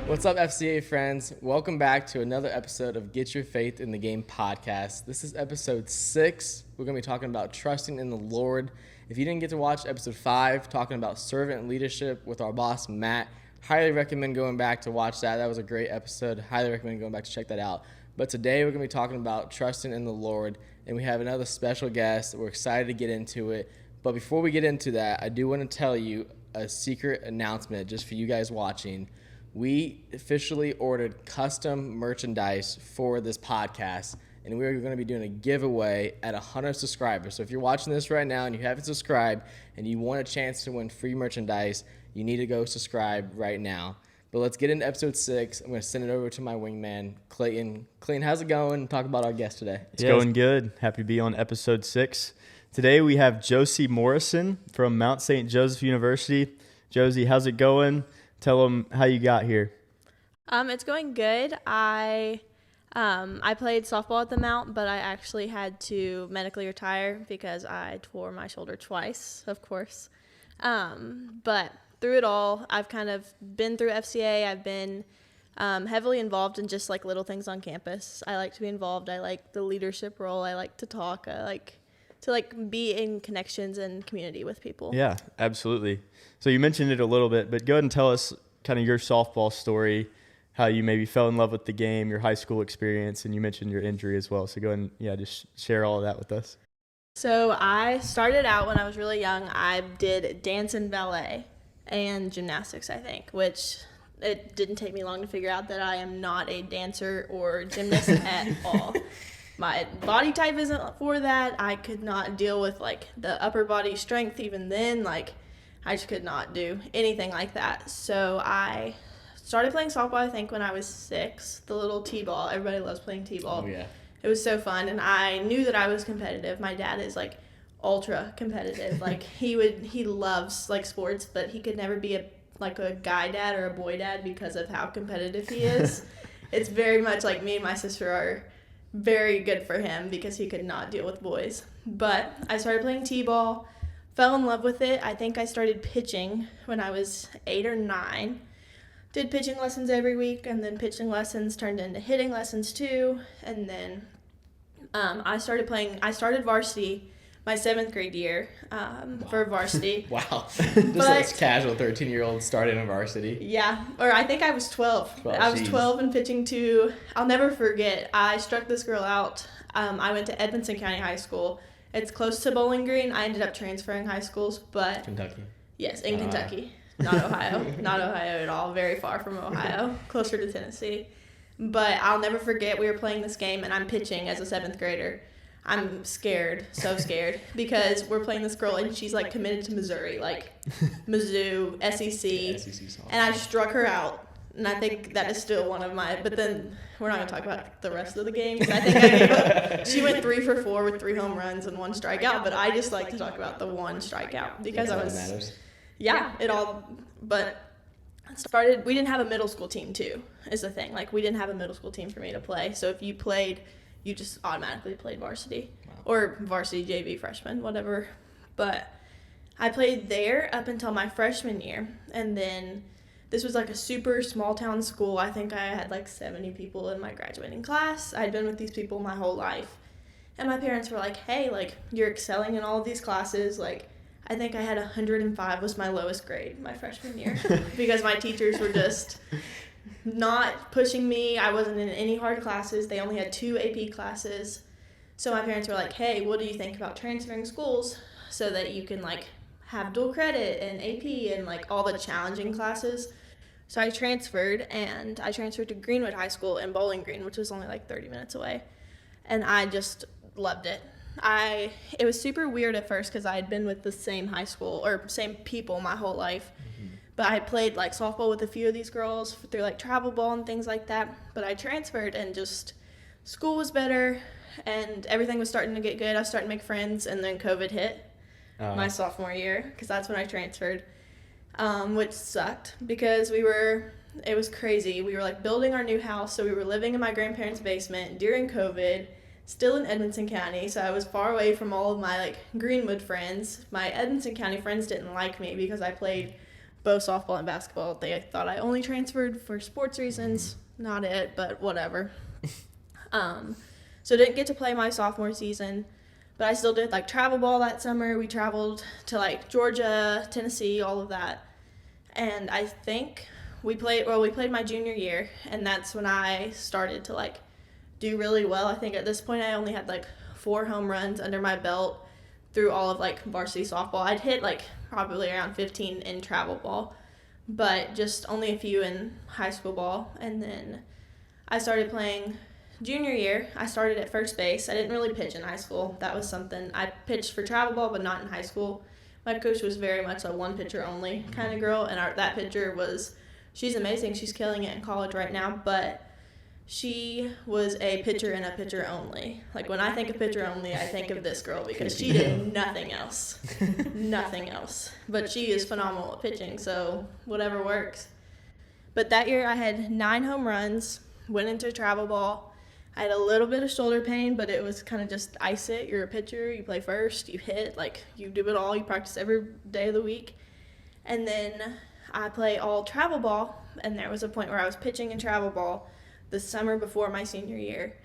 What's up, FCA friends? Welcome back to another episode of Get Your Faith in the Game podcast. This is episode 6. We're going to be talking about trusting in the Lord. If you didn't get to watch episode 5, talking about servant leadership with our boss, Matt, highly recommend going back to watch that. That was a great episode. Highly recommend going back to check that out. But today we're going to be talking about trusting in the Lord, and we have another special guest. We're excited to get into it. But before we get into that, I do want to tell you a secret announcement just for you guys watching. We officially ordered custom merchandise for this podcast, and we're going to be doing a giveaway at 100 subscribers. So if you're watching this right now and you haven't subscribed and you want a chance to win free merchandise, you need to go subscribe right now. But let's get into episode 6. I'm going to send it over to my wingman, Clayton. Clayton, how's it going? Talk about our guest today. It's going good. Happy to be on episode 6. Today we have Josi Morrison from Mount St. Joseph University. Josie, how's it going? Tell them how you got here. It's going good. I played softball at the Mount, but I actually had to medically retire because I tore my shoulder twice, of course. But through it all, I've kind of been through FCA. I've been heavily involved in just like little things on campus. I like to be involved. I like the leadership role. I like to talk. I like to be in connections and community with people. Yeah, absolutely. So you mentioned it a little bit, but go ahead and tell us kind of your softball story, how you maybe fell in love with the game, your high school experience, and you mentioned your injury as well. So go ahead and just share all of that with us. So I started out when I was really young. I did dance and ballet and gymnastics, I think, which it didn't take me long to figure out that I am not a dancer or gymnast at all. My body type isn't for that. I could not deal with the upper body strength even then. I just could not do anything like that. So I started playing softball, I think, when I was 6. The little T-ball. Everybody loves playing T-ball. Oh, yeah. It was so fun, and I knew that I was competitive. My dad is ultra competitive. He loves sports, but he could never be a guy dad or a boy dad because of how competitive he is. It's very much me and my sister are very good for him because he could not deal with boys. But I started playing T-ball, fell in love with it. I think I started pitching when I was 8 or 9. Did pitching lessons every week, and then pitching lessons turned into hitting lessons too. And then I started varsity my 7th grade year for varsity. Wow. Just a casual 13-year-old started in varsity. Yeah. Or I think I was 12. I was 12 and pitching to, I'll never forget, I struck this girl out. I went to Edmonson County High School. It's close to Bowling Green. I ended up transferring high schools, but... Kentucky. Yes, in Kentucky. Not Ohio. Not Ohio at all. Very far from Ohio. Closer to Tennessee. But I'll never forget, we were playing this game, and I'm pitching as a 7th grader. I'm scared, so scared, because we're playing this girl, and she's, committed to Missouri, Mizzou, SEC, and I struck her out, and I think that is still one of my, but then we're not going to talk about the rest of the games. I think I gave up. She went 3 for 4 with 3 home runs and 1 strikeout, but I just like to talk about the 1 strikeout, because I was, but started, we didn't have a middle school team, too, is the thing. We didn't have a middle school team for me to play, so if you played, you just automatically played varsity. Wow. Or varsity JV freshman, whatever. But I played there up until my freshman year. And then this was a super small town school. I think I had 70 people in my graduating class. I'd been with these people my whole life. And my parents were like, hey, you're excelling in all of these classes. I think I had 105 was my lowest grade my freshman year. Because my teachers were just... not pushing me. I wasn't in any hard classes. They only had 2 AP classes. So my parents were like, hey, what do you think about transferring schools so that you can have dual credit and AP and all the challenging classes? So I transferred, and I transferred to Greenwood High School in Bowling Green, which was only 30 minutes away. And I just loved it. It was super weird at first because I had been with the same high school or same people my whole life. But I played softball with a few of these girls through travel ball and things like that. But I transferred, and just school was better and everything was starting to get good. I was starting to make friends, and then COVID hit my sophomore year because that's when I transferred, which sucked because it was crazy. We were building our new house, so we were living in my grandparents' basement during COVID, still in Edmonson County, so I was far away from all of my Greenwood friends. My Edmonson County friends didn't like me because I played both softball and basketball. They thought I only transferred for sports reasons. Not it, but whatever. So didn't get to play my sophomore season, but I still did like travel ball that summer. We traveled to like Georgia, Tennessee, all of that. And I think we played my junior year, and that's when I started to like do really well. I think at this point I only had like 4 home runs under my belt through all of like varsity softball. I'd hit like probably around 15 in travel ball, but just only a few in high school ball. And then I started playing junior year. I started at first base. I didn't really pitch in high school. That was something I pitched for travel ball, but not in high school. My coach was very much a one pitcher only kind of girl, and that pitcher she's amazing. She's killing it in college right now, but she was a pitcher and a pitcher only. Like when I think of pitcher only, I think of this girl because she did nothing else. Nothing else. But she is phenomenal at pitching, so whatever works. But that year I had 9 home runs, went into travel ball. I had a little bit of shoulder pain, but it was kind of just ice it. You're a pitcher, you play first, you hit, like you do it all. You practice every day of the week. And then I play all travel ball, and there was a point where I was pitching in travel ball the summer before my senior year,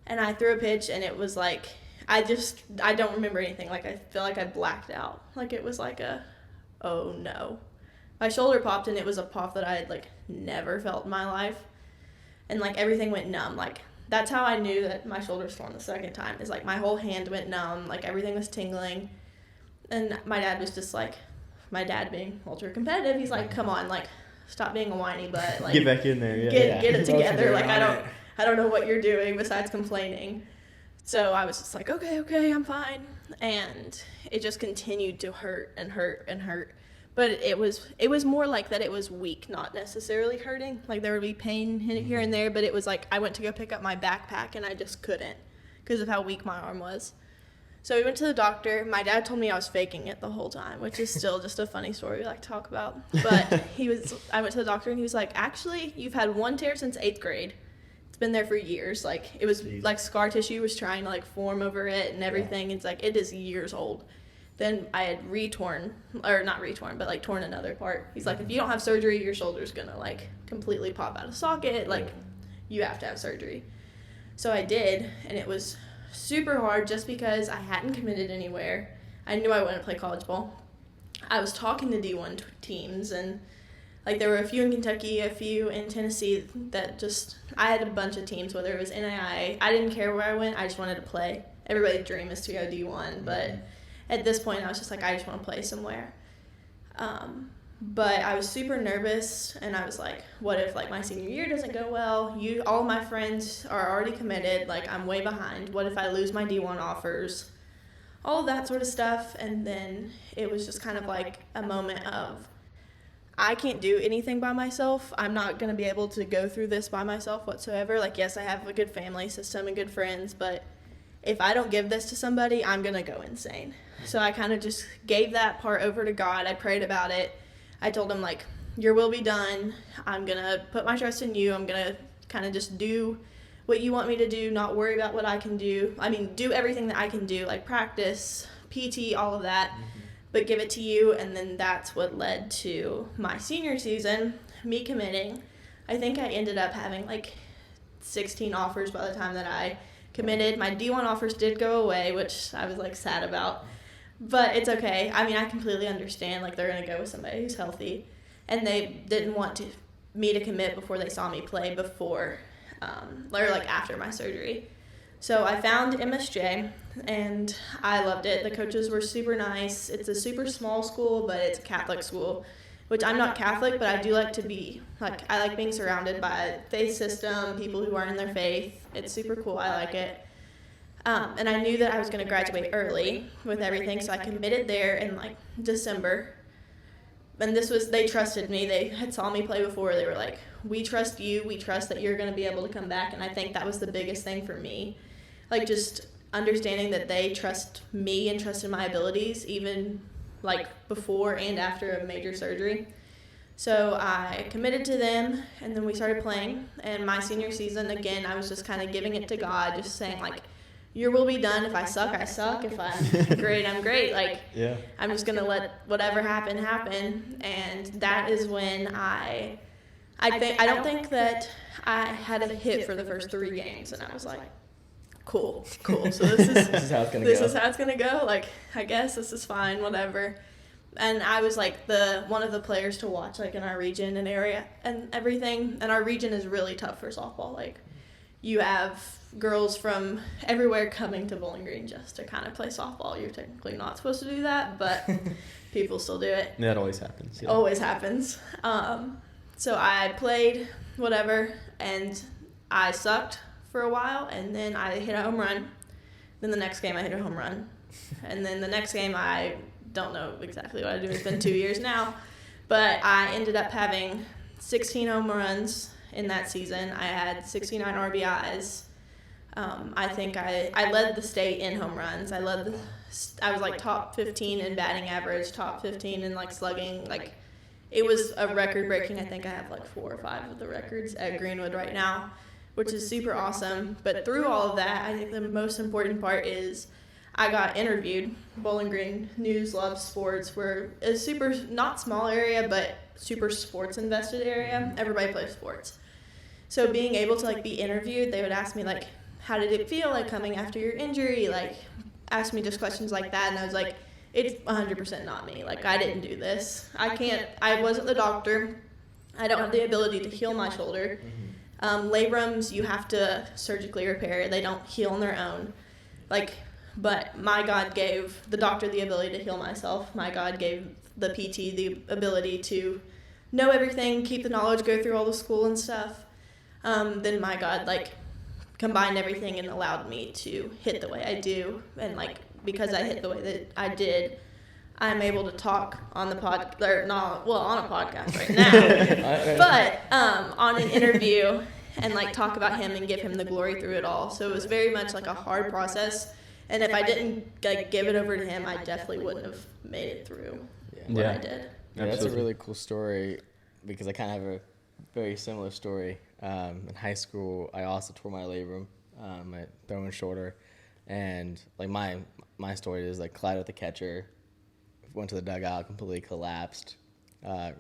and I threw a pitch, and it was like I don't remember anything. Like I feel like I blacked out. Like it was like oh no, my shoulder popped, and it was a pop that I had like never felt in my life, and like everything went numb. Like that's how I knew that my shoulder's torn the second time. Is like my whole hand went numb, like everything was tingling, and my dad was just like, my dad being ultra competitive, he's like, come on, like stop being a whiny butt. Like, get back in there. Yeah. Get it together. Like I don't know what you're doing besides complaining. So I was just like, okay, I'm fine. And it just continued to hurt and hurt and hurt. But it was more like that it was weak, not necessarily hurting. Like there would be pain here and there, but it was like I went to go pick up my backpack and I just couldn't because of how weak my arm was. So we went to the doctor. My dad told me I was faking it the whole time, which is still just a funny story we like to talk about. But I went to the doctor and he was like, actually, you've had one tear since 8th grade. It's been there for years. Like it was like scar tissue was trying to like form over it and everything. Yeah. It's like, it is years old. Then I had torn another part. He's like, if you don't have surgery, your shoulder's gonna like completely pop out of socket. Like you have to have surgery. So I did, and it was super hard just because I hadn't committed anywhere. I knew I wouldn't play college ball. I was talking to D1 teams, and like there were a few in Kentucky, a few in Tennessee that just, I had a bunch of teams, whether it was NAIA. I didn't care where I went. I just wanted to play. Everybody's dream is to go D1, but at this point I was just like, I just want to play somewhere. But I was super nervous, and I was like, what if like my senior year doesn't go well? All my friends are already committed, like I'm way behind. What if I lose my D1 offers? All of that sort of stuff. And then it was just kind of like a moment of, I can't do anything by myself. I'm not going to be able to go through this by myself whatsoever. Like, yes, I have a good family system and good friends, but if I don't give this to somebody, I'm going to go insane. So I kind of just gave that part over to God. I prayed about it. I told him, like, your will be done. I'm going to put my trust in you. I'm going to kind of just do what you want me to do, not worry about what I can do. I mean, do everything that I can do, like practice, PT, all of that, but give it to you. And then that's what led to my senior season, me committing. I think I ended up having, like, 16 offers by the time that I committed. My D1 offers did go away, which I was, like, sad about. But it's okay. I mean, I completely understand. Like, they're going to go with somebody who's healthy. And they didn't want me to commit before they saw me play after my surgery. So I found MSJ, and I loved it. The coaches were super nice. It's a super small school, but it's a Catholic school, which I'm not Catholic, but I do like to be. Like, I like being surrounded by a faith system, people who are in their faith. It's super cool. I like it. And I knew that I was going to graduate early with everything, so I committed there in, like, December. And they trusted me. They had saw me play before. They were like, we trust you. We trust that you're going to be able to come back. And I think that was the biggest thing for me. Like, just understanding that they trust me and trusted my abilities, even, like, before and after a major surgery. So I committed to them, and then we started playing. And my senior season, again, I was just kind of giving it to God, just saying, like, your will be done. If I suck, I suck. If I'm great, I'm great. Like, Yeah. I'm just going to let whatever happen. And that is when I don't think that I had a hit for the first 3 games. And I was like, cool. So this is how it's gonna this go. is how it's going to go. Like, I guess this is fine, whatever. And I was like one of the players to watch, like, in our region and area and everything. And our region is really tough for softball. Like, you have girls from everywhere coming to Bowling Green just to kind of play softball. You're technically not supposed to do that, but people still do it. That always happens. Yeah. Always happens. So I played whatever, and I sucked for a while, and then I hit a home run. Then the next game I hit a home run. And then the next game I don't know exactly what I do. It's been 2 years now. But I ended up having 16 home runs in that season. I had 69 RBIs. I think I led the state in home runs. I was like top 15 in batting average, top 15 in like slugging. Like, it was a record breaking. I think I have like 4 or 5 of the records at Greenwood right now, which is super awesome. But through all of that, I think the most important part is I got interviewed. Bowling Green News loves sports. We're a super, not small area, but super sports invested area. Everybody plays sports. So being able to like be interviewed, they would ask me like, how did it feel like coming after your injury? Like, ask me just questions like that. And I was like, it's 100% not me. Like, I didn't do this. I wasn't the doctor. I don't have the ability to heal my shoulder. Labrums, you have to surgically repair. They don't heal on their own. Like, but my God gave the doctor the ability to heal myself. My God gave the PT the ability to know everything, keep the knowledge, go through all the school and stuff. Then my God, like, combined everything and allowed me to hit the way I do. And, like, because I hit the way that I did, I'm able to talk on the on a podcast right now, but on an interview and, like, talk about him and give him the glory through it all. So it was very much like a hard process. And if I didn't, like, give it over to him, I definitely wouldn't have made it through what I did. Yeah, that's a really cool story because I kind of have a very similar story. In high school, I also tore my labrum, my throwing shoulder, and like my story is like collided with the catcher, went to the dugout, completely collapsed,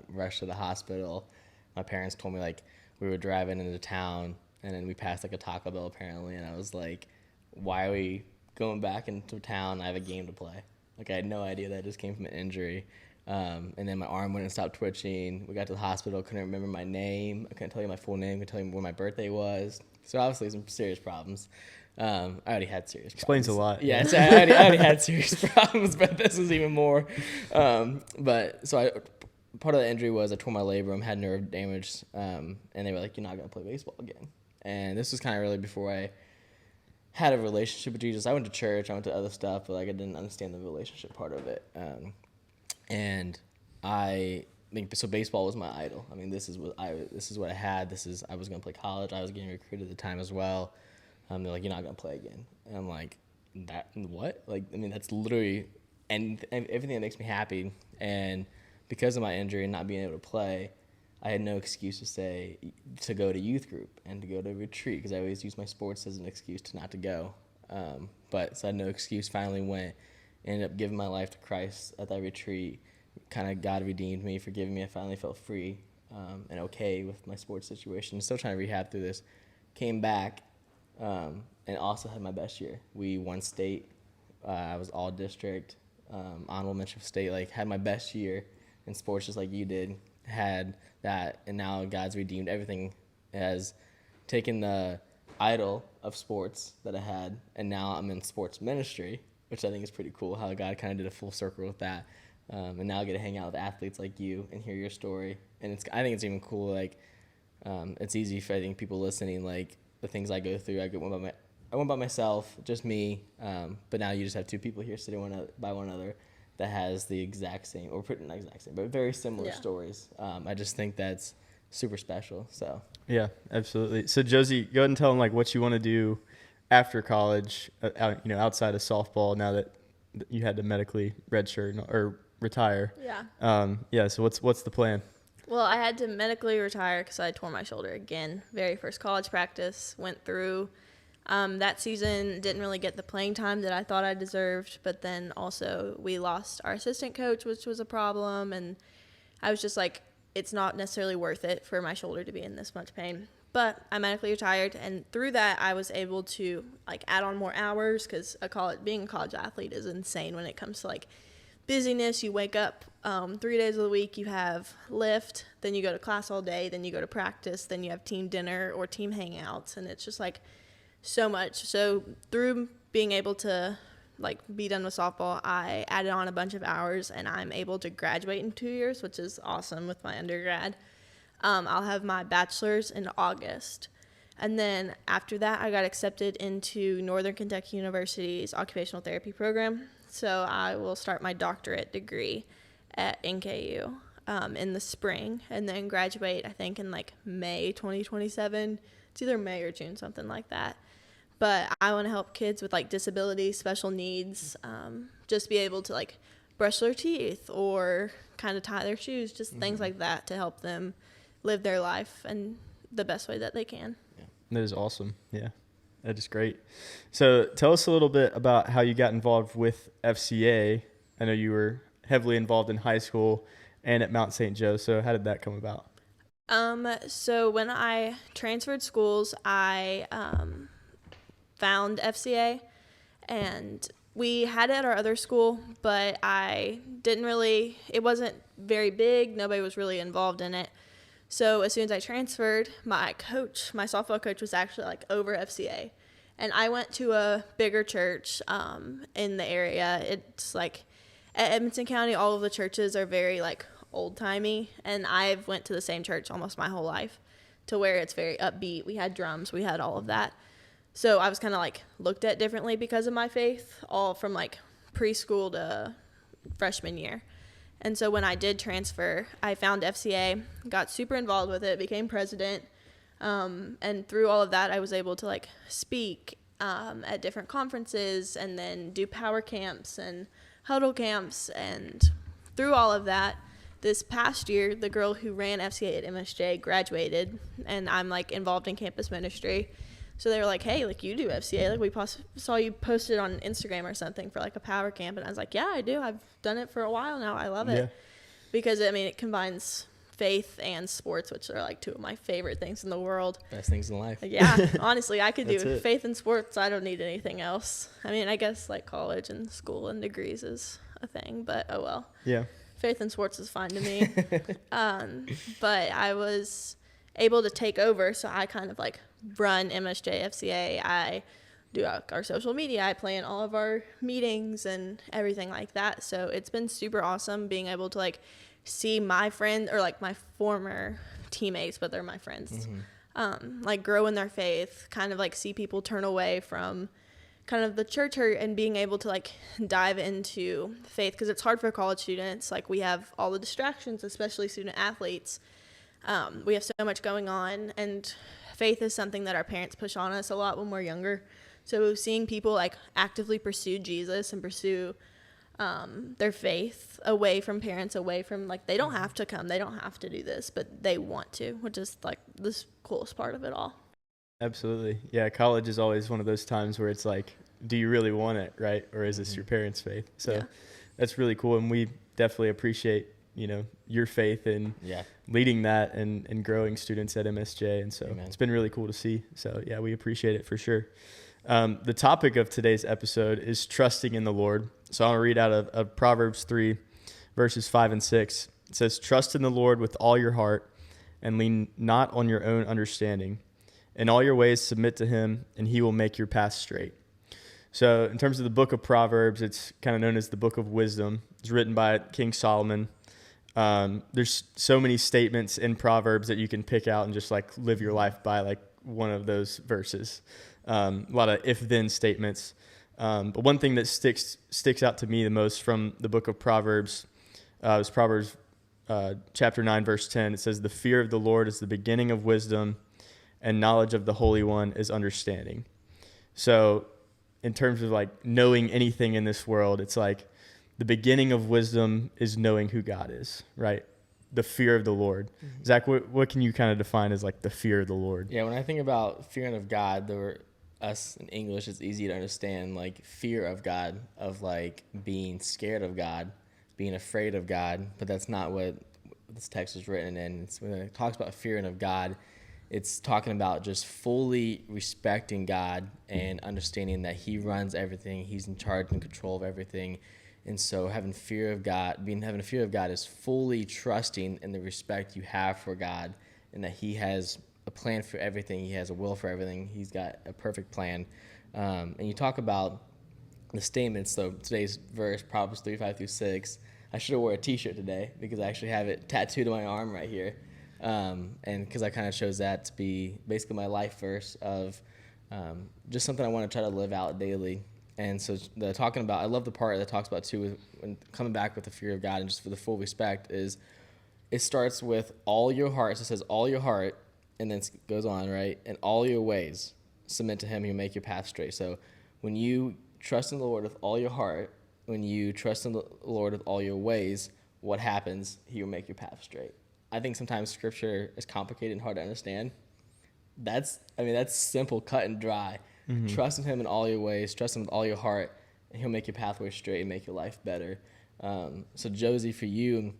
rushed to the hospital. My parents told me like we were driving into town and then we passed like a Taco Bell apparently, and I was like, why are we going back into town? I have a game to play. Like, I had no idea that just came from an injury. And then my arm wouldn't stop twitching. We got to the hospital, couldn't remember my name. I couldn't tell you my full name, couldn't tell you when my birthday was. So obviously some serious problems. I already had serious problems. Explains a lot. Yeah, so I already had serious problems, but this was even more. But so part of the injury was I tore my labrum, had nerve damage, and they were like, you're not going to play baseball again. And this was kind of really before I had a relationship with Jesus. I went to church, I went to other stuff, but like I didn't understand the relationship part of it. And I think so. Baseball was my idol. I mean, this is what I had. I was gonna play college. I was getting recruited at the time as well. They're like, you're not gonna play again. And I'm like, that what? Like, I mean, that's literally and everything that makes me happy. And because of my injury and not being able to play, I had no excuse to go to youth group and to go to retreat because I always use my sports as an excuse to not to go. But so I had no excuse. Finally went. Ended up giving my life to Christ at that retreat. Kind of God redeemed me, forgiving me. I finally felt free and okay with my sports situation. Still trying to rehab through this. Came back and also had my best year. We won state. I was all district, honorable mention of state. Like, had my best year in sports just like you did. Had that, and now God's redeemed everything. Has taken the idol of sports that I had, and now I'm in sports ministry, which I think is pretty cool how God kind of did a full circle with that. And now I get to hang out with athletes like you and hear your story. And I think it's even cool, like, it's easy for, I think, people listening, like, the things I go through. I went by myself, just me, but now you just have 2 people here sitting by one another that has the exact same, or not exact same, but very similar stories. I just think that's super special, so. Yeah, absolutely. So, Josi, go ahead and tell them, like, what you want to do after college, outside of softball, now that you had to medically redshirt or retire. Yeah. So what's the plan? Well, I had to medically retire because I tore my shoulder again. Very first college practice, went through. That season didn't really get the playing time that I thought I deserved, but then also we lost our assistant coach, which was a problem, and I was just like, it's not necessarily worth it for my shoulder to be in this much pain. But I medically retired, and through that, I was able to like add on more hours because being a college athlete is insane when it comes to like busyness. You wake up 3 days of the week, you have lift, then you go to class all day, then you go to practice, then you have team dinner or team hangouts, and it's just like so much. So through being able to like be done with softball, I added on a bunch of hours, and I'm able to graduate in 2 years, which is awesome with my undergrad. I'll have my bachelor's in August. And then after that, I got accepted into Northern Kentucky University's occupational therapy program. So I will start my doctorate degree at NKU in the spring, and then graduate, I think, in like May 2027. It's either May or June, something like that. But I want to help kids with like disabilities, special needs, just be able to like brush their teeth or kind of tie their shoes, just things like that to help them live their life in the best way that they can. Yeah. That is awesome. Yeah, that is great. So tell us a little bit about how you got involved with FCA. I know you were heavily involved in high school and at Mount St. Joe. So how did that come about? So when I transferred schools, I found FCA, and we had it at our other school, but it wasn't very big. Nobody was really involved in it. So as soon as I transferred, my softball coach was actually like over FCA. And I went to a bigger church in the area. It's like at Edmonson County, all of the churches are very like old-timey, and I've went to the same church almost my whole life, to where it's very upbeat. We had drums, we had all of that. So I was kind of like looked at differently because of my faith, all from like preschool to freshman year. And so when I did transfer, I found FCA, got super involved with it, became president. And through all of that, I was able to like speak at different conferences, and then do power camps and huddle camps. And through all of that, this past year, the girl who ran FCA at MSJ graduated, and I'm like involved in campus ministry. So they were like, hey, like you do FCA. Like we saw you posted on Instagram or something for like a power camp. And I was like, yeah, I do. I've done it for a while now. I love it. Yeah. Because, I mean, it combines faith and sports, which are like two of my favorite things in the world. Best things in life. Yeah, honestly, I could do faith and sports. I don't need anything else. I mean, I guess like college and school and degrees is a thing, but oh well. Yeah. Faith and sports is fine to me. But I was able to take over, so I kind of like run MSJ FCA. I do our social media. I plan all of our meetings and everything like that. So it's been super awesome being able to like see my friend, or like my former teammates, but they're my friends, like grow in their faith, kind of like see people turn away from kind of the church hurt and being able to like dive into faith, because it's hard for college students. Like we have all the distractions, especially student athletes. We have so much going on, and faith is something that our parents push on us a lot when we're younger. So seeing people like actively pursue Jesus and pursue their faith away from parents, away from like, they don't have to come, they don't have to do this, but they want to, which is like the coolest part of it all. Absolutely. Yeah, college is always one of those times where it's like, do you really want it, right? Or is this your parents' faith? So that's really cool, and we definitely appreciate, you know, your faith in leading that and growing students at MSJ. And so it's been really cool to see. So yeah, we appreciate it for sure. The topic of today's episode is trusting in the Lord. So I'll read out of Proverbs 3, verses 5 and 6. It says, trust in the Lord with all your heart and lean not on your own understanding. In all your ways submit to him, and he will make your path straight. So in terms of the book of Proverbs, it's kind of known as the book of wisdom. It's written by King Solomon. There's so many statements in Proverbs that you can pick out and just like live your life by, like one of those verses. A lot of if-then statements. But one thing that sticks out to me the most from the book of Proverbs is Proverbs chapter 9, verse 10. It says, the fear of the Lord is the beginning of wisdom, and knowledge of the Holy One is understanding. So in terms of like knowing anything in this world, it's like the beginning of wisdom is knowing who God is, right? The fear of the Lord. Zach, what can you kind of define as like the fear of the Lord? Yeah, when I think about fearing of God, us in English, it's easy to understand, like, fear of God, of, like, being scared of God, being afraid of God, but that's not what this text is written in. It's when it talks about fearing of God, it's talking about just fully respecting God and understanding that he runs everything. He's in charge and control of everything. And so having a fear of God is fully trusting in the respect you have for God, and that he has a plan for everything. He has a will for everything. He's got a perfect plan. And you talk about the statements. So today's verse, Proverbs 3:5-6. I should have wore a T-shirt today because I actually have it tattooed on my arm right here. And because I kind of chose that to be basically my life verse of just something I want to try to live out daily. And so I love the part that talks about too, when coming back with the fear of God and just for the full respect, is it starts with all your heart. So it says all your heart, and then it goes on, right? And all your ways submit to him, he'll make your path straight. So when you trust in the Lord with all your heart, when you trust in the Lord with all your ways, what happens? He will make your path straight. I think sometimes scripture is complicated and hard to understand. That's simple, cut and dry. Mm-hmm. Trust in him in all your ways, trust him with all your heart, and he'll make your pathway straight and make your life better. So Josi, for you,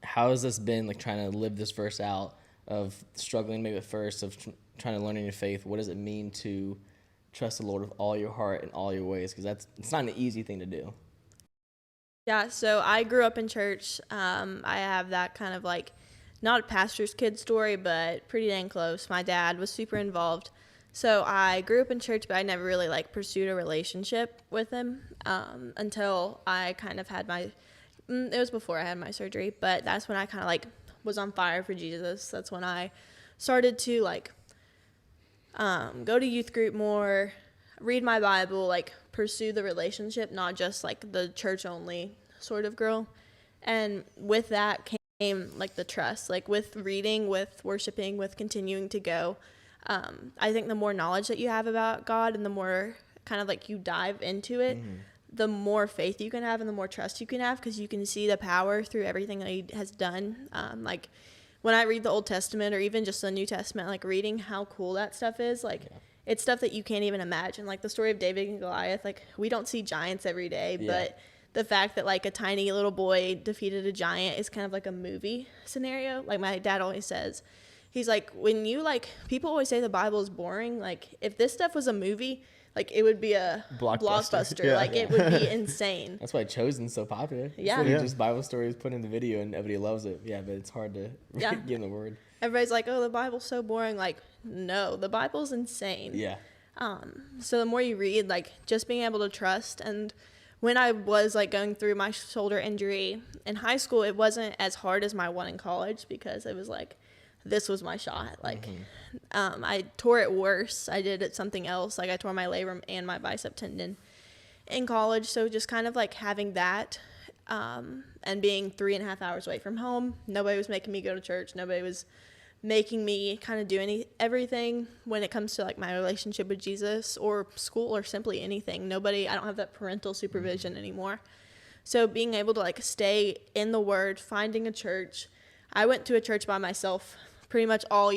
how has this been, like, trying to live this verse out, of struggling maybe at first, of trying to learn in your faith? What does it mean to trust the Lord with all your heart and all your ways? Because it's not an easy thing to do. Yeah, so I grew up in church. I have that kind of, like, not a pastor's kid story, but pretty dang close. My dad was super involved. So I grew up in church, but I never really, like, pursued a relationship with him until I kind of had it was before I had my surgery, but that's when I kind of, like, was on fire for Jesus. That's when I started to, like, go to youth group more, read my Bible, like, pursue the relationship, not just, like, the church only sort of girl. And with that came, like, the trust, like, with reading, with worshiping, with continuing to go. I think the more knowledge that you have about God and the more kind of, like, you dive into it, mm-hmm. the more faith you can have and the more trust you can have, because you can see the power through everything that he has done. Like, when I read the Old Testament or even just the New Testament, like, reading how cool that stuff is, like, it's stuff that you can't even imagine. Like, the story of David and Goliath, like, we don't see giants every day, but the fact that, like, a tiny little boy defeated a giant is kind of like a movie scenario. Like, my dad always says, he's like, when you, like, people always say the Bible is boring. Like, if this stuff was a movie, like, it would be a blockbuster. It would be insane. That's why Chosen's so popular. Yeah. It's just Bible stories put in the video and everybody loves it. Yeah, but it's hard to get in the word. Everybody's like, oh, the Bible's so boring. Like, no, the Bible's insane. Yeah. So the more you read, like, just being able to trust. And when I was, like, going through my shoulder injury in high school, it wasn't as hard as my one in college, because it was like, this was my shot. Like, mm-hmm. I tore it worse. I did it something else. Like, I tore my labrum and my bicep tendon in college. So just kind of, like, having that and being 3.5 hours away from home. Nobody was making me go to church. Nobody was making me kind of do everything when it comes to, like, my relationship with Jesus or school or simply anything. I don't have that parental supervision mm-hmm. anymore. So being able to, like, stay in the Word, finding a church. I went to a church by myself pretty much all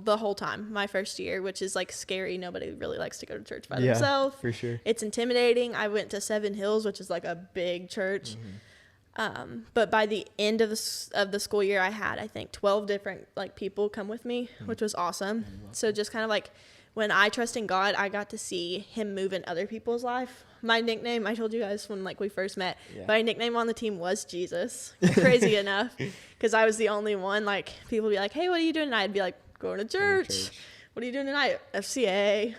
the whole time, my first year, which is, like, scary. Nobody really likes to go to church by themselves. For sure. It's intimidating. I went to Seven Hills, which is, like, a big church. Mm-hmm. But by the end of the school year, I had, I think, 12 different, like, people come with me, mm-hmm. which was awesome. So just kind of, like, when I trust in God, I got to see him move in other people's life. My nickname, I told you guys when, like, we first met, my nickname on the team was Jesus. Crazy enough, because I was the only one. Like, people would be like, hey, what are you doing tonight? I'd be like, going to church. What are you doing tonight? FCA.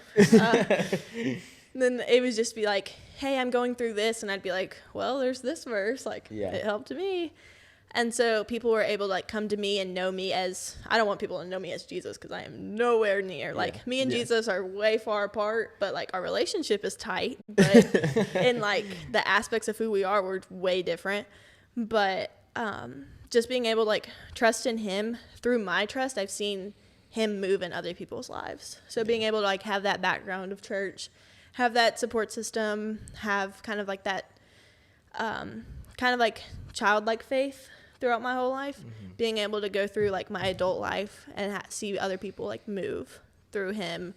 Then it would just be like, hey, I'm going through this. And I'd be like, well, there's this verse. Like, it helped me. And so people were able to, like, come to me and know me as, I don't want people to know me as Jesus, because I am nowhere near. Like, me and Jesus are way far apart, but, like, our relationship is tight. But in, like, the aspects of who we are, we're way different. But just being able to, like, trust in him, through my trust, I've seen him move in other people's lives. So being able to, like, have that background of church, have that support system, have kind of, like, that kind of, like, childlike faith throughout my whole life, mm-hmm. being able to go through, like, my adult life and see other people, like, move through him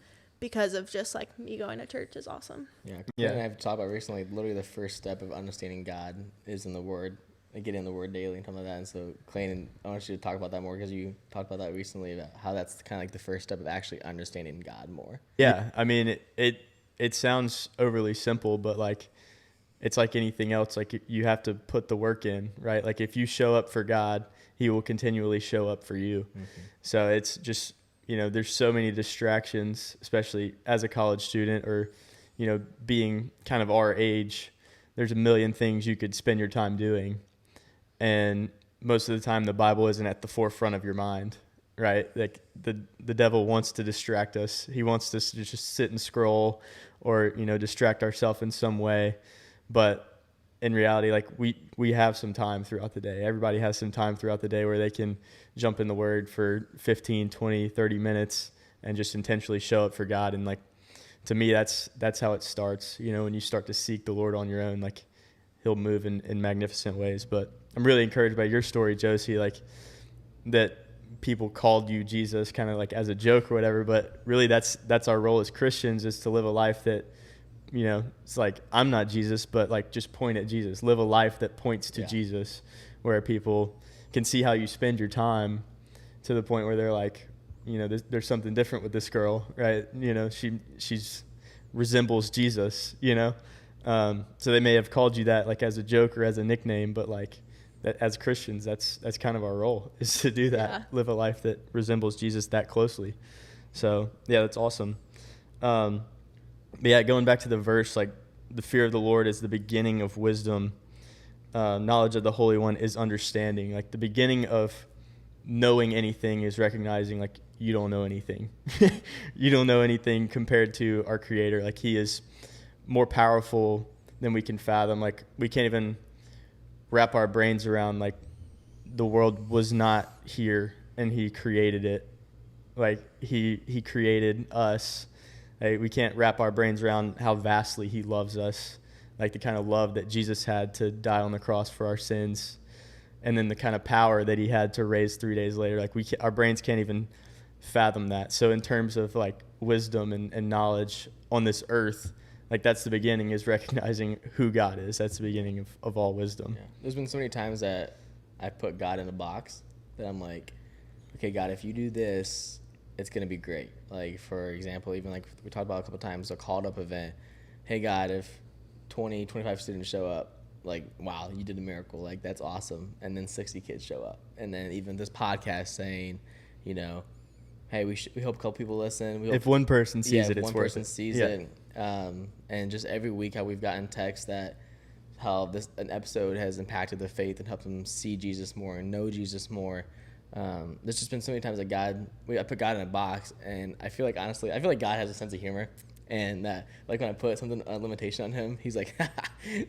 because of just like me going to church is awesome. Yeah. Yeah. And I've talked about recently, literally the first step of understanding God is in the Word. Like getting in the Word daily and something like that. And so, Clayton, I want you to talk about that more because you talked about that recently, about how that's kind of like the first step of actually understanding God more. Yeah, I mean, it sounds overly simple, but like it's like anything else. Like you have to put the work in, right? Like if you show up for God, He will continually show up for you. Mm-hmm. So it's just, there's so many distractions, especially as a college student or, being kind of our age. There's a million things you could spend your time doing, and most of the time the Bible isn't at the forefront of your mind. Right, like the devil wants to distract us. He wants us to just sit and scroll, or distract ourselves in some way. But in reality, like we have some time throughout the day. Everybody has some time throughout the day where they can jump in the Word for 15, 20, 30 minutes and just intentionally show up for God. And like to me, that's how it starts. When you start to seek the Lord on your own, like He'll move in magnificent ways. But I'm really encouraged by your story, Josi, like that people called you Jesus kind of like as a joke or whatever, but really that's our role as Christians, is to live a life that, it's like, I'm not Jesus, but like just point at Jesus, live a life that points to Jesus, where people can see how you spend your time to the point where they're like, there's something different with this girl, right? She's resembles Jesus, so they may have called you that like as a joke or as a nickname, but like, that as Christians, that's kind of our role, is to do that, live a life that resembles Jesus that closely. So yeah, that's awesome. But yeah, going back to the verse, like the fear of the Lord is the beginning of wisdom. Knowledge of the Holy One is understanding. Like the beginning of knowing anything is recognizing like you don't know anything. You don't know anything compared to our Creator. Like He is more powerful than we can fathom. Like we can't even wrap our brains around like the world was not here and He created it. Like he created us. Like, we can't wrap our brains around how vastly He loves us, like the kind of love that Jesus had to die on the cross for our sins, and then the kind of power that He had to raise 3 days later. Like our brains can't even fathom that. So in terms of like wisdom and knowledge on this earth, like that's the beginning, is recognizing who God is. That's the beginning of all wisdom. Yeah. There's been so many times that I put God in a box that I'm like, okay, God, if you do this, it's going to be great. Like, for example, even like we talked about a couple times, a called up event. Hey, God, if 20, 25 students show up, like, wow, you did a miracle. Like, that's awesome. And then 60 kids show up. And then even this podcast saying, hey, we hope a couple people listen. We hope, if one person sees it, it's worth it. If one person sees it. And just every week how we've gotten texts that how an episode has impacted their faith and helped them see Jesus more and know Jesus more. There's just been so many times that I put God in a box, and I feel like God has a sense of humor, and that like when I put a limitation on Him, He's like,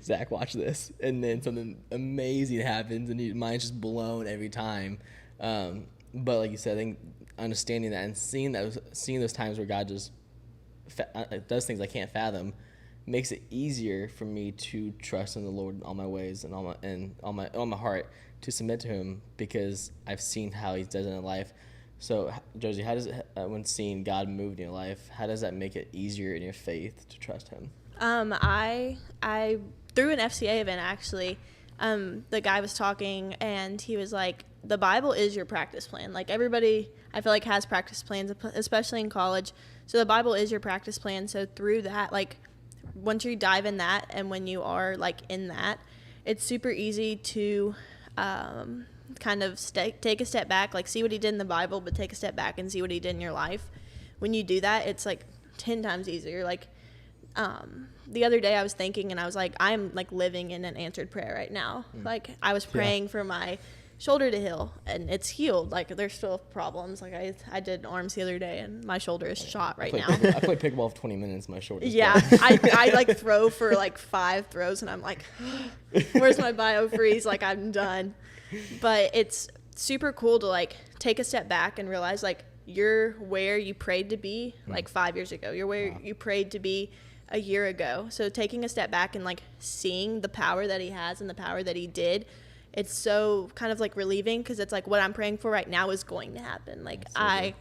Zach, watch this, and then something amazing happens, and your mind's just blown every time. But like you said, I think understanding that and seeing those times where God just does things I can't fathom makes it easier for me to trust in the Lord in all my ways and all my heart, to submit to Him, because I've seen how He does it in life. So Josie, how does it, when seeing God move in your life, how does that make it easier in your faith to trust Him? I through an FCA event actually, the guy was talking and he was like, the Bible is your practice plan. Like everybody, I feel like, has practice plans, especially in college. So the Bible is your practice plan. So through that, like once you dive in that, and when you are like in that, it's super easy to kind of take a step back, like see what He did in the Bible, but take a step back and see what He did in your life. When you do that, it's like 10 times easier. Like the other day I was thinking, and I was like, I'm like living in an answered prayer right now. Like I was praying for my shoulder to heal, and it's healed. Like there's still problems. Like I did arms the other day, and my shoulder is shot right now. I played pickleball for 20 minutes. My shoulder's I like throw for like 5 throws, and I'm like, where's my bio freeze? Like I'm done. But it's super cool to like take a step back and realize like you're where you prayed to be like 5 years ago. You're where you prayed to be a year ago. So taking a step back and like seeing the power that He has and the power that He did, it's so kind of like relieving, because it's like what I'm praying for right now is going to happen. Like I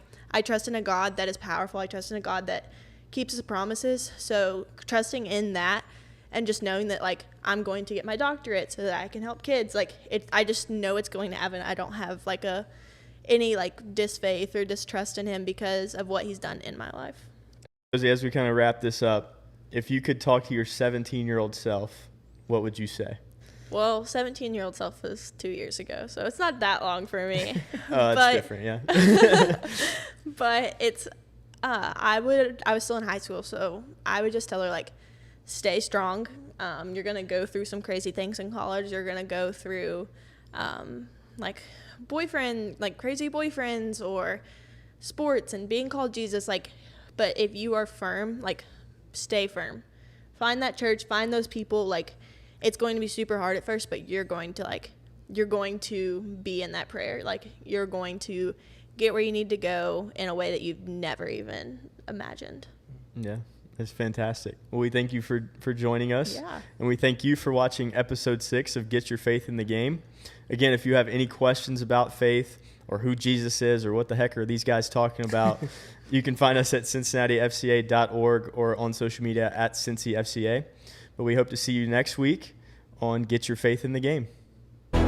trust in a God that is powerful. I trust in a God that keeps his promises. So trusting in that and just knowing that, like, I'm going to get my doctorate so that I can help kids. Like, I just know it's going to happen. I don't have, like, any, like, disfaith or distrust in him because of what he's done in my life. Josie, as we kind of wrap this up, if you could talk to your 17-year-old self, what would you say? Well, 17-year-old self was 2 years ago, so it's not that long for me. It's different, yeah. But it's, I was still in high school, so I would just tell her, like, stay strong. You're going to go through some crazy things in college. You're going to go through, like, crazy boyfriends or sports and being called Jesus. Like, but if you are firm, like, stay firm. Find that church, find those people. Like, it's going to be super hard at first, but you're going to be in that prayer. Like, you're going to get where you need to go in a way that you've never even imagined. Yeah, that's fantastic. Well, we thank you for joining us. Yeah. And we thank you for watching episode 6 of Get Your Faith in the Game. Again, if you have any questions about faith or who Jesus is or what the heck are these guys talking about, you can find us at CincinnatiFCA.org or on social media at CincyFCA. But we hope to see you next week on Get Your Faith in the Game. What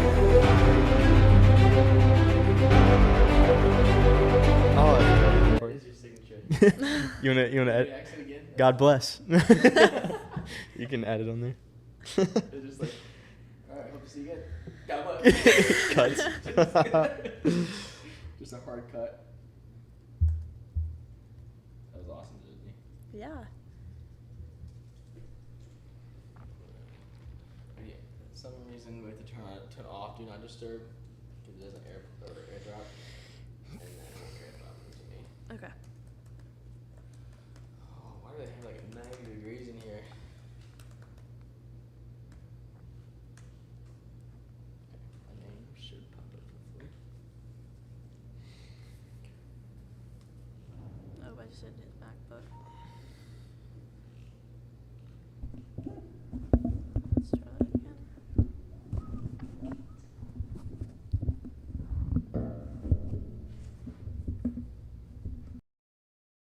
is your signature? You wanna add? Accent again? God bless. You can add it on there. It's just like, all right, hope to see you again. God bless. Cuts. Just a hard cut. That was awesome, Disney. Yeah. Some reason we have to turn off Do Not Disturb because it doesn't airdrop, and then it won't airdrop to me. Okay. Oh, why do they have like 90 degrees in here? My name should pop up hopefully. Oh, I just didn't hit MacBook.